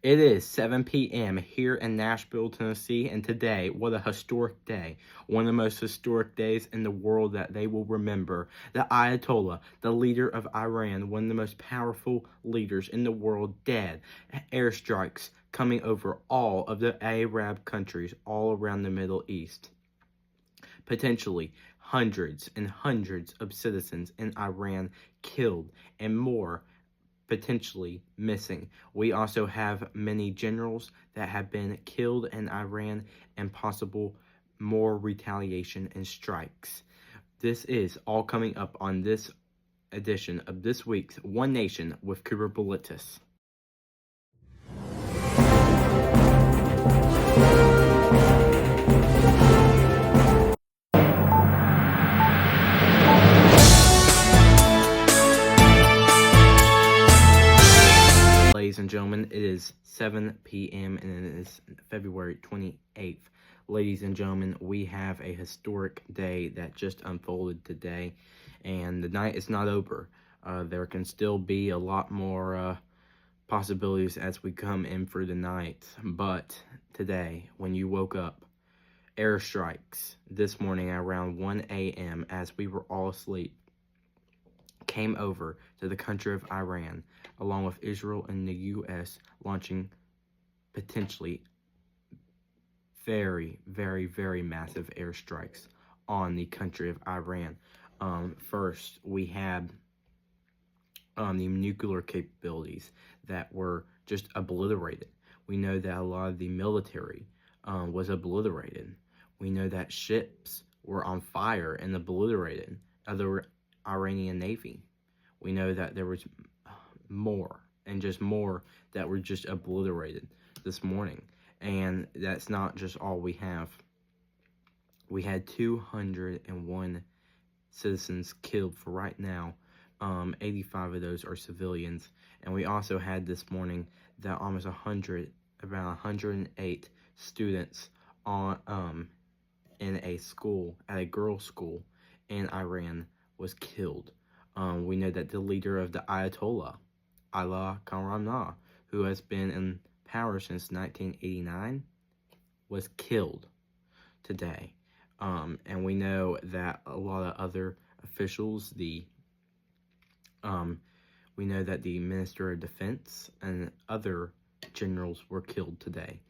It is 7 p.m. here in Nashville, Tennessee, and today, what a historic day. One of the most historic days in the world that they will remember. The Ayatollah, the leader of Iran, one of the most powerful leaders in the world, dead. Airstrikes coming over all of the Arab countries all around the Middle East. Potentially hundreds and hundreds of citizens in Iran killed and more potentially missing. We also have many generals that have been killed in Iran and possible more retaliation and strikes. This is all coming up on this edition of this week's One Nation with Cooper Balitsos. Ladies and gentlemen, it is 7 p.m. and it is February 28th. Ladies and gentlemen, we have a historic day that just unfolded today, and the night is not over. There can still be a lot more possibilities as we come in for the night, but today, when you woke up, airstrikes this morning around 1 a.m. as we were all asleep came over to the country of Iran, along with Israel and the U.S., launching potentially very, very, very massive airstrikes on the country of Iran. First, we had the nuclear capabilities that were just obliterated. We know that a lot of the military was obliterated. We know that ships were on fire and obliterated. Other Iranian Navy. We know that there was more and just more that were just obliterated this morning. And that's not just all we have. We had 201 citizens killed for right now. 85 of those are civilians. And we also had this morning that almost about 108 students on in a school, at a girls' school in Iran, was killed. We know that the leader of the Ayatollah, Ayatollah Khamenei, who has been in power since 1989, was killed today. And we know that a lot of other officials, we know that the Minister of Defense and other generals were killed today.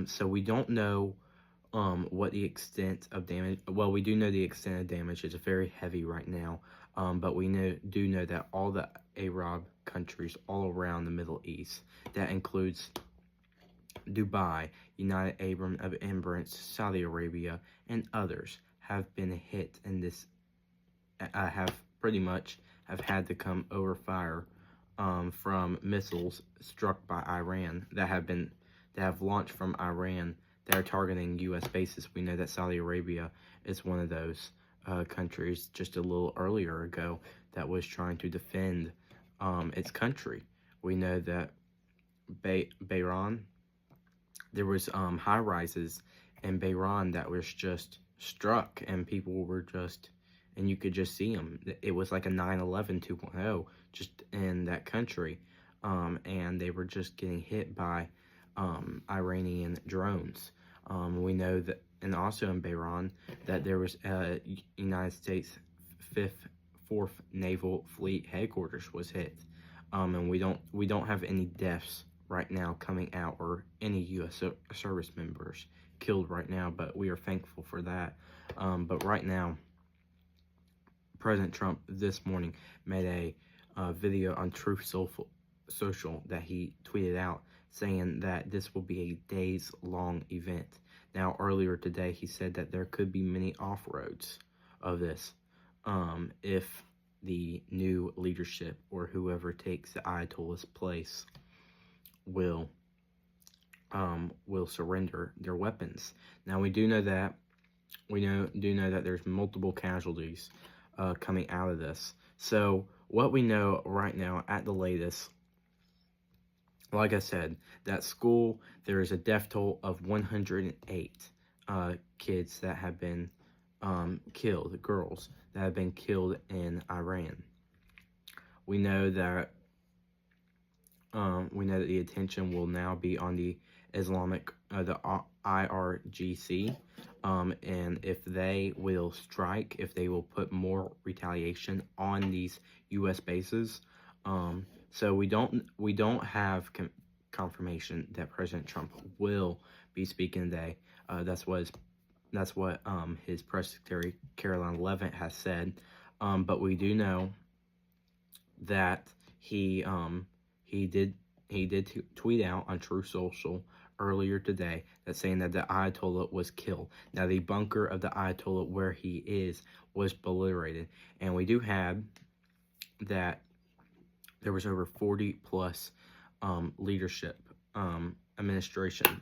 So we don't know what the extent of damage. Well, we do know the extent of damage. It's very heavy right now. But we do know that all the Arab countries all around the Middle East, that includes Dubai, United Arab Emirates, Saudi Arabia, and others, have been hit in this. Have pretty much had to come over fire from missiles struck by Iran that have launched from Iran. They're targeting U.S. bases. We know that Saudi Arabia is one of those countries just a little earlier ago that was trying to defend its country. We know that Bahrain, there was high-rises in Bahrain that was just struck, and people were just, and you could just see them. It was like a 9/11 2.0 just in that country, and they were just getting hit by Iranian drones. We know that, and also in Bahrain, that there was United States 4th Naval Fleet headquarters was hit, and we don't have any deaths right now coming out or any U.S. service members killed right now, but we are thankful for that. But right now, President Trump this morning made a video on Truth Social that he tweeted out, saying that this will be a days-long event. Now, earlier today, he said that there could be many off-roads of this if the new leadership or whoever takes the Ayatollah's place will surrender their weapons. Now, we do know that there's multiple casualties coming out of this. So, what we know right now at the latest, like I said, that school, there is a death toll of 108 kids that have been killed, girls that have been killed in Iran. We know that we know that the attention will now be on the IRGC, and if they will strike, if they will put more retaliation on these U.S. bases. So we don't have confirmation that President Trump will be speaking today. That's what his press secretary Caroline Levitt has said. But we do know that he did tweet out on True Social earlier today that saying that the Ayatollah was killed. Now the bunker of the Ayatollah where he is was obliterated, and we do have that there was over 40 plus leadership administration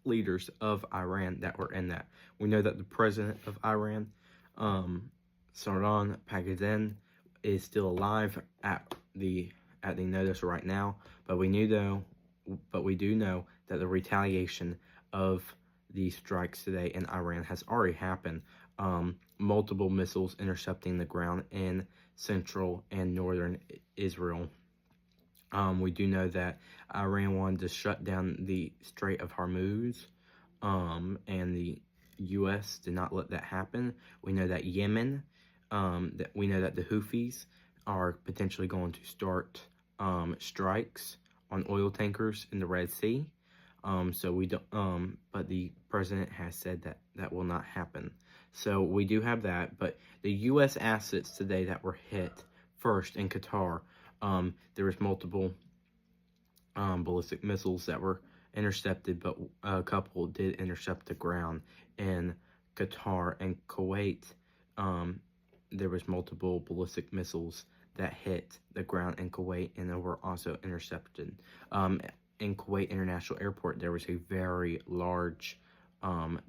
leaders of Iran that were in that. We know that the president of Iran, Sardan Pagadian, is still alive at the notice right now, but we do know that the retaliation of these strikes today in Iran has already happened. Multiple missiles intercepting the ground in central and northern Israel. We do know that Iran wanted to shut down the Strait of Hormuz, and the U.S. did not let that happen. We know that Yemen, we know that the Houthis are potentially going to start strikes on oil tankers in the Red Sea. So we don't. But the president has said that that will not happen. So we do have that. But the U.S. assets today that were hit first in Qatar, there was multiple ballistic missiles that were intercepted, but a couple did intercept the ground in Qatar and Kuwait. There was multiple ballistic missiles that hit the ground in Kuwait and they were also intercepted. In Kuwait International Airport, there was a very large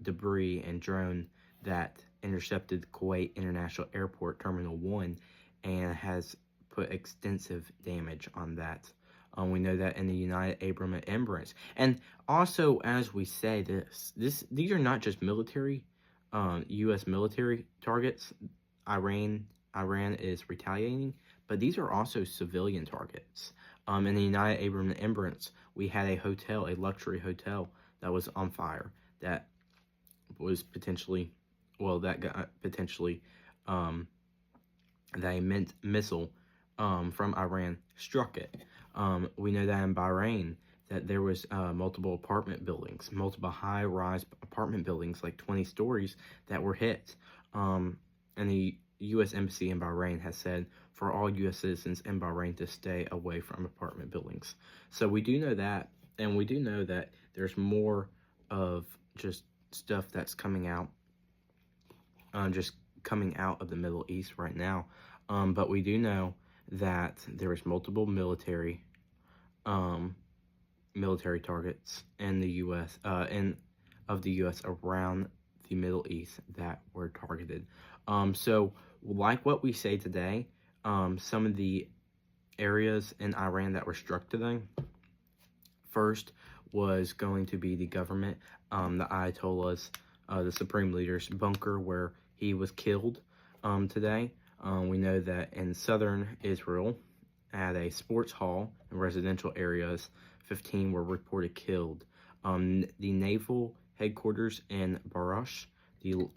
debris and drone that intercepted Kuwait International Airport Terminal 1 and has put extensive damage on that. We know that in the United Arab Emirates. And also, as we say these are not just military, U.S. military targets. Iran is retaliating, but these are also civilian targets. In the United Arab Emirates, we had a luxury hotel that was on fire. That was potentially, that a missile from Iran struck it. We know that in Bahrain that there was multiple apartment buildings, multiple high-rise apartment buildings, like 20 stories, that were hit. And the U.S. Embassy in Bahrain has said for all U.S. citizens in Bahrain to stay away from apartment buildings. So we do know that, and we do know that there's more of just stuff that's coming out, just coming out of the Middle East right now. But we do know that there was multiple military targets in the U.S. Of the U.S. around the Middle East that were targeted. So like what we say today, some of the areas in Iran that were struck today, first was going to be the government, the Ayatollah's, the Supreme Leader's bunker where he was killed today. We know that in southern Israel, at a sports hall and residential areas, 15 were reported killed. The naval headquarters in Barash, the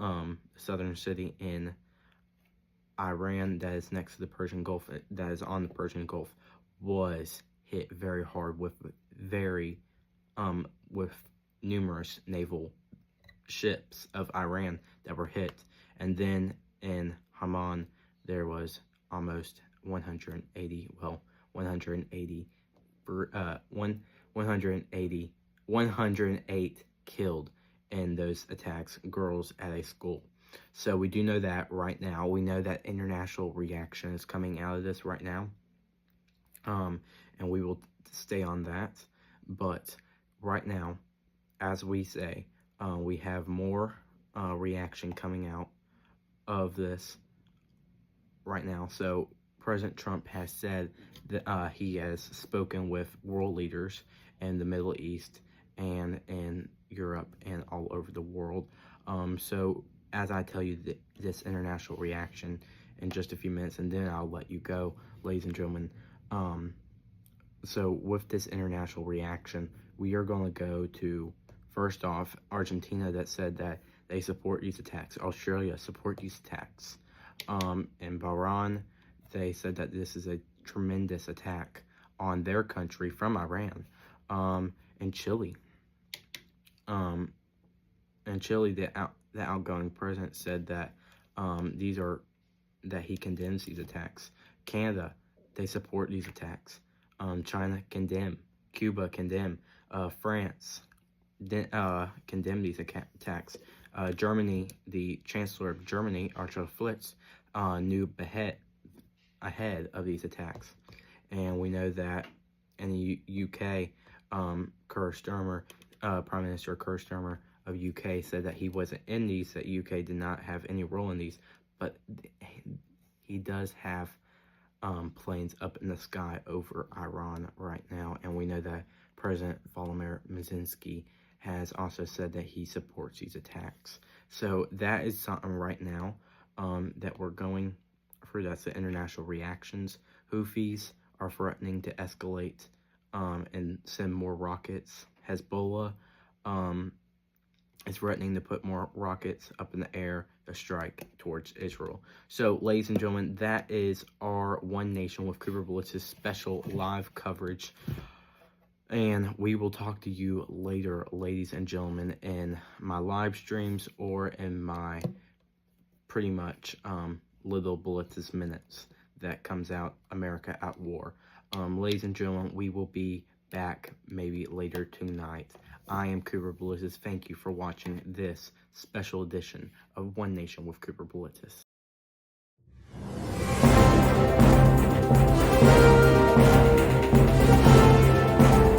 southern city in Iran that is next to the Persian Gulf, that is on the Persian Gulf, was hit very hard with numerous naval ships of Iran that were hit. And then in Haman, there was almost 108 killed in those attacks, girls at a school. So we do know that right now. We know that international reaction is coming out of this right now. And we will stay on that. But right now, as we say, we have more reaction coming out of this right now. So President Trump has said that he has spoken with world leaders in the Middle East and in Europe and all over the world. So as I tell you this international reaction in just a few minutes, and then I'll let you go, ladies and gentlemen, So with this international reaction, we are going to go to, first off, Argentina, that said that they support these attacks. Australia support these attacks. And Bahrain, they said that this is a tremendous attack on their country from Iran. And Chile, um, the outgoing president said that that he condemns these attacks. Canada, they support these attacks. China, condemn. Cuba, condemn. France, condemn these attacks. Germany, the Chancellor of Germany, Archduke Fritz, knew ahead of these attacks. And we know that in the UK, Keir Starmer, Prime Minister Keir Starmer of UK, said that he wasn't in these, that UK did not have any role in these, but he does have planes up in the sky over Iran right now, and we know that President Volodymyr Zelensky has also said that he supports these attacks. So that is something right now that we're going through. That's the international reactions. Houthis are threatening to escalate and send more rockets. Hezbollah is threatening to put more rockets up in the air to strike towards Israel. So, ladies and gentlemen, that is our One Nation with Cooper Balitsos special live coverage. And we will talk to you later, ladies and gentlemen, in my live streams or in my pretty much Little Balitsos Minutes that comes out, America at War. Ladies and gentlemen, we will be back maybe later tonight. I am Cooper Balitsos. Thank you for watching this special edition of One Nation with Cooper Balitsos.